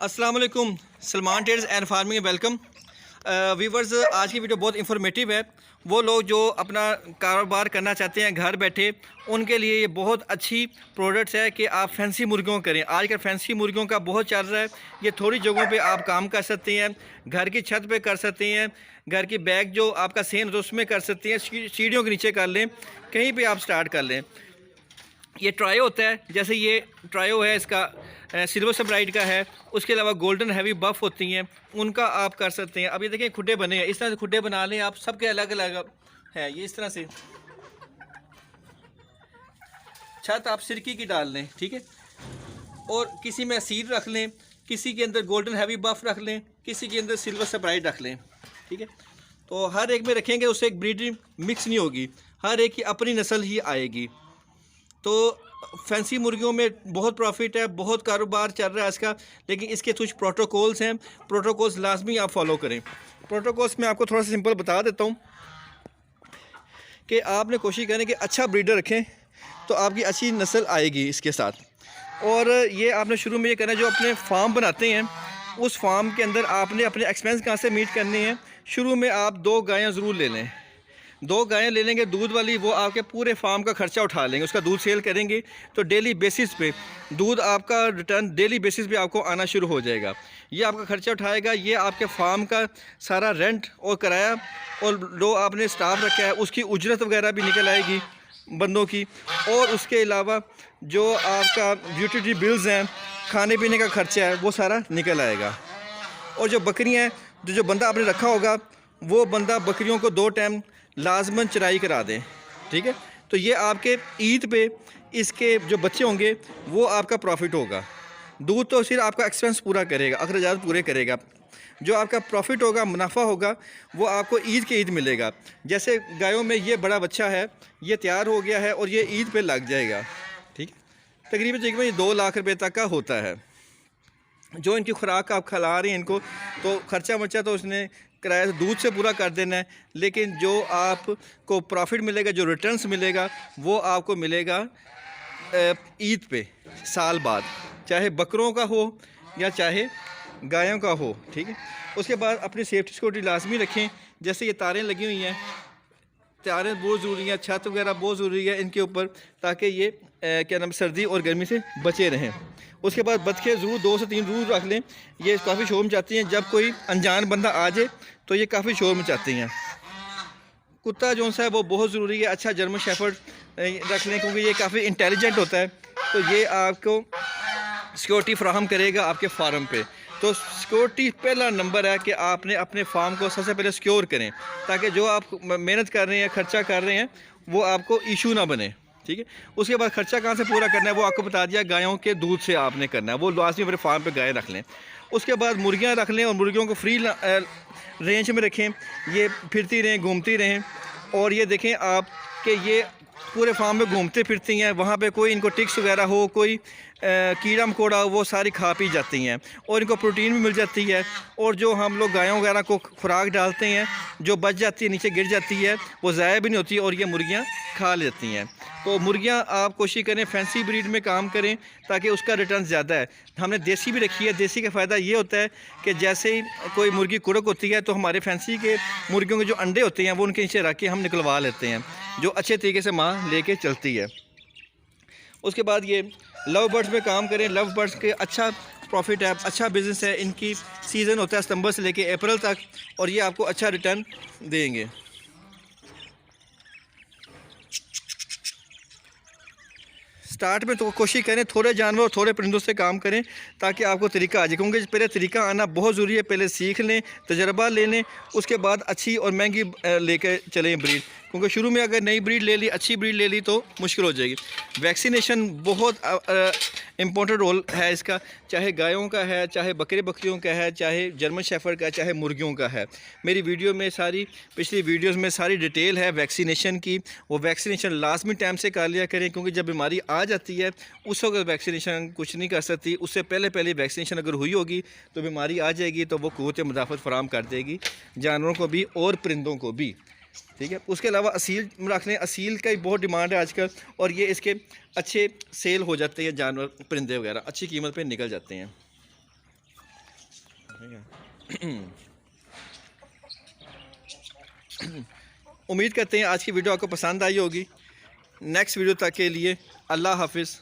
अस्सलाम वालेकुम, Salman trades and farming welcome viewers. आज की वीडियो बहुत इंफॉर्मेटिव है। वो लोग जो अपना कारोबार करना चाहते हैं घर बैठे, उनके लिए ये बहुत अच्छी प्रोडक्ट्स है कि आप फैंसी मुर्गियों करें। आजकल फैंसी मुर्गियों का बहुत चल रहा है। ये थोड़ी जगहों पे आप काम कर सकते हैं, घर की छत पे कर सकते हैं, घर की बैग जो आपका सेन होता है उसमें कर सकते हैं, सीढ़ियों के नीचे कर लें, कहीं पर आप स्टार्ट कर लें। ये ट्रायो होता है, जैसे ये ट्रायो है, इसका सिल्वर सब्राइट का है। उसके अलावा गोल्डन हैवी बफ होती हैं, उनका आप कर सकते हैं। अब ये देखें खुड्डे बने हैं, इस तरह से खुड्डे बना लें आप, सबके अलग अलग है। ये इस तरह से छत आप सिरकी की डाल लें, ठीक है। और किसी में सीड रख लें, किसी के अंदर गोल्डन हैवी बफ रख लें, किसी के अंदर सिल्वर सब्राइट रख लें, ठीक है। तो हर एक में रखेंगे, उससे एक ब्रीडिंग मिक्स नहीं होगी, हर एक की अपनी नस्ल ही आएगी। तो फैंसी मुर्गियों में बहुत प्रॉफिट है, बहुत कारोबार चल रहा है इसका। लेकिन इसके कुछ प्रोटोकॉल्स हैं, प्रोटोकॉल्स लाजमी आप फॉलो करें। प्रोटोकॉल्स में आपको थोड़ा सा सिंपल बता देता हूँ कि आपने कोशिश करें कि अच्छा ब्रीडर रखें, तो आपकी अच्छी नस्ल आएगी इसके साथ। और ये आपने शुरू में ये करना है, जो अपने फार्म बनाते हैं उस फार्म के अंदर आपने अपने एक्सपेंस कहाँ से मीट करने हैं। शुरू में आप 2 गायें ज़रूर ले लें, 2 गायें ले लेंगे दूध वाली, वो आपके पूरे फार्म का खर्चा उठा लेंगे, उसका दूध सेल करेंगे तो डेली बेसिस पे दूध आपका रिटर्न डेली बेसिस पे आपको आना शुरू हो जाएगा। ये आपका खर्चा उठाएगा, ये आपके फार्म का सारा रेंट और किराया और जो आपने स्टाफ रखा है उसकी उजरत वगैरह भी निकल आएगी बंदों की। और उसके अलावा जो आपका यूटिलिटी बिल्स हैं, खाने पीने का खर्चा है, वो सारा निकल आएगा। और जो बकरियाँ हैं, जो बंदा आपने रखा होगा, वो बंदा बकरियों को 2 टाइम लाजमन चराई करा दें, ठीक है। तो ये आपके ईद पे इसके जो बच्चे होंगे वो आपका प्रॉफिट होगा। दूध तो सिर्फ आपका एक्सपेंस पूरा करेगा, अखराजात पूरे करेगा। जो आपका प्रॉफिट होगा, मुनाफा होगा, वो आपको ईद के ईद मिलेगा। जैसे गायों में ये बड़ा बच्चा है, ये तैयार हो गया है और ये ईद पे लग जाएगा, ठीक है। तकरीबन ये 2 लाख रुपये तक का होता है। जो इनकी खुराक आप खिला रहे हैं इनको, तो खर्चा वर्चा तो उसने किराया दूध से पूरा कर देना है। लेकिन जो आपको प्रॉफिट मिलेगा, जो रिटर्न्स मिलेगा, वो आपको मिलेगा ईद पे साल बाद, चाहे बकरों का हो या चाहे गायों का हो, ठीक है। उसके बाद अपनी सेफ्टी सिक्योरिटी लाजमी रखें। जैसे ये तारें लगी हुई हैं, तारें बहुत ज़रूरी हैं, छत वगैरह बहुत ज़रूरी है इनके ऊपर, ताकि ये क्या नाम सर्दी और गर्मी से बचे रहें। उसके बाद बतखें ज़रूर 2 से 3 ज़रूर रख लें। ये काफ़ी शोर मचाती हैं, जब कोई अनजान बंदा आ जाए तो ये काफ़ी शोर मचाती हैं। कुत्ता जो सा है वो बहुत ज़रूरी है, अच्छा जर्मन शेफर्ड रख लें, क्योंकि ये काफ़ी इंटेलिजेंट होता है। तो ये आपको सिक्योरिटी फ्राहम करेगा आपके फार्म पे। तो सिक्योरिटी पहला नंबर है कि आपने अपने फार्म को सबसे पहले सिक्योर करें, ताकि जो आप मेहनत कर रहे हैं, खर्चा कर रहे हैं, वो आपको इशू ना बने, ठीक है। उसके बाद खर्चा कहाँ से पूरा करना है वो आपको बता दिया, गायों के दूध से आपने करना है, वो लाजमी अपने फार्म पे गाय रख लें। उसके बाद मुर्गियाँ रख लें और मुर्गियों को फ्री रेंज में रखें, ये फिरती रहें, घूमती रहें। और ये देखें आप कि ये पूरे फार्म में घूमते फिरती हैं, वहाँ पे कोई इनको टिक्स वगैरह हो, कोई कीड़ा मकोड़ा हो, वो सारी खा पी जाती हैं और इनको प्रोटीन भी मिल जाती है। और जो हम लोग गायों वगैरह को खुराक डालते हैं, जो बच जाती है नीचे गिर जाती है, वो ज़ाया भी नहीं होती और ये मुर्गियाँ खा लेती हैं। तो मुर्गियाँ आप कोशिश करें फैंसी ब्रीड में काम करें, ताकि उसका रिटर्न ज़्यादा है। हमने देसी भी रखी है, देसी का फ़ायदा ये होता है कि जैसे ही कोई मुर्गी कुड़क होती है तो हमारे फैंसी के मुर्गियों के जो अंडे होते हैं वो उनके नीचे रख के हम निकलवा लेते हैं, जो अच्छे तरीके से माँ लेके चलती है। उसके बाद ये लव बर्ड्स में काम करें। लव बर्ड्स के अच्छा प्रॉफिट है, अच्छा बिज़नेस है। इनकी सीज़न होता है सितंबर से लेके अप्रैल तक, और ये आपको अच्छा रिटर्न देंगे। स्टार्ट में तो कोशिश करें थोड़े जानवर और थोड़े परिंदों से काम करें, ताकि आपको तरीका आ जाए, क्योंकि पहले तरीका आना बहुत ज़रूरी है। पहले सीख लें, तजर्बा ले लें, उसके बाद अच्छी और महंगी लेकर चलें ब्रीड, क्योंकि शुरू में अगर नई ब्रीड ले ली, अच्छी ब्रीड ले ली, तो मुश्किल हो जाएगी। वैक्सीनेशन बहुत इम्पोर्टेंट रोल है इसका, चाहे गायों का है, चाहे बकरियों का है, चाहे जर्मन शेफर्ड का, चाहे मुर्गियों का है। मेरी वीडियो में सारी पिछली वीडियोस में सारी डिटेल है वैक्सीनेशन की। वो वैक्सीनेशन लाजमी टाइम से कर लिया करें, क्योंकि जब बीमारी आ जाती है उस वक्त वैक्सीनेशन कुछ नहीं कर सकती। उससे पहले वैक्सीनेशन अगर हुई होगी तो बीमारी आ जाएगी, तो वो क़ुव्वत मुदाफ़त फराहम कर देगी जानवरों को भी और परिंदों को भी, ठीक है। उसके अलावा असील रख लें, असील का ही बहुत डिमांड है आजकल, और ये इसके अच्छे सेल हो जाते हैं, जानवर परिंदे वगैरह अच्छी कीमत पे निकल जाते हैं। उम्मीद करते हैं आज की वीडियो आपको पसंद आई होगी। नेक्स्ट वीडियो तक के लिए अल्लाह हाफिज़।